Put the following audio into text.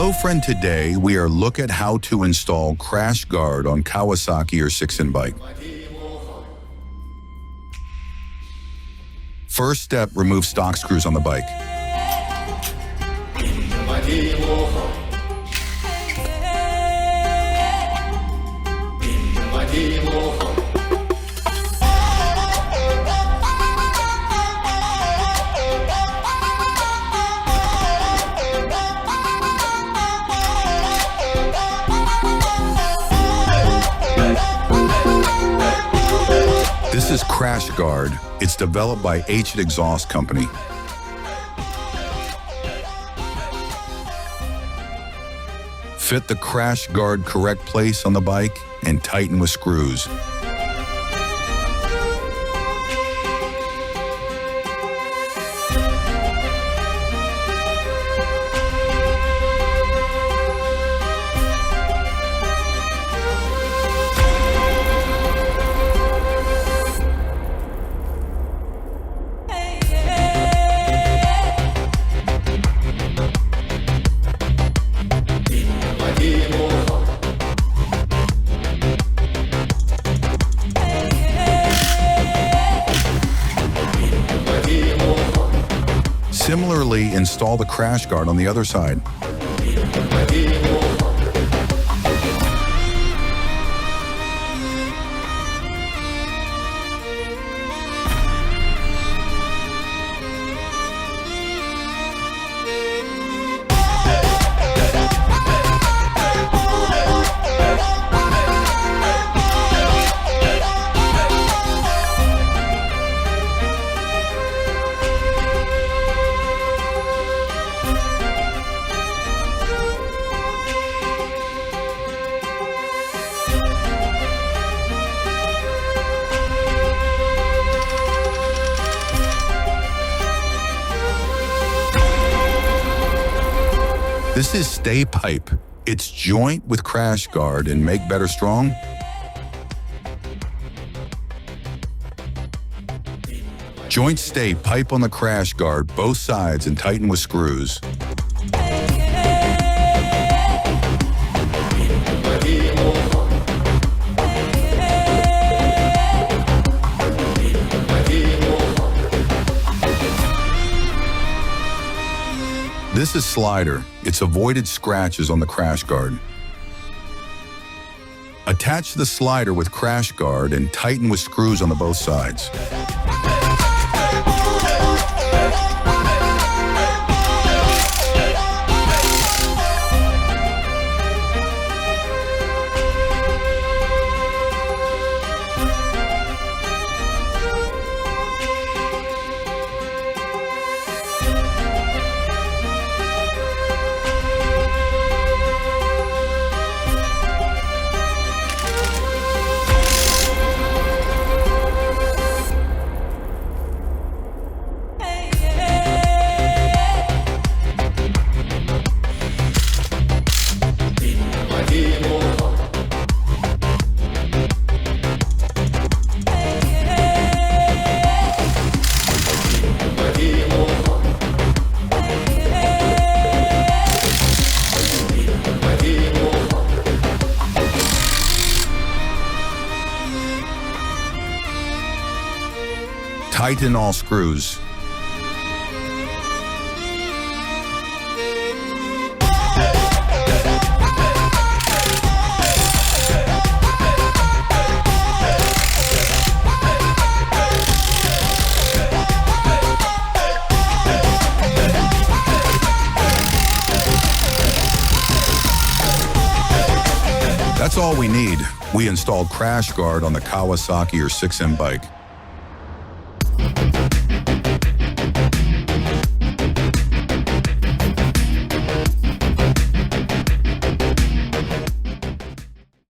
Hello friend, today we are look at how to install crash guard on Kawasaki ER6N bike. First step, remove stock screws on the bike. This is Crash Guard. It's developed by H Exhaust Company. Fit the crash guard correct place on the bike and tighten with screws. Similarly, install the crash guard on the other side. This is stay pipe. It's joint with crash guard and make better strong. Joint stay pipe on the crash guard, both sides, and tighten with screws. This is slider. It's avoided scratches on the crash guard. Attach the slider with crash guard and tighten with screws on the both sides. Tighten all screws. That's all we need. We installed crash guard on the Kawasaki ER6N bike.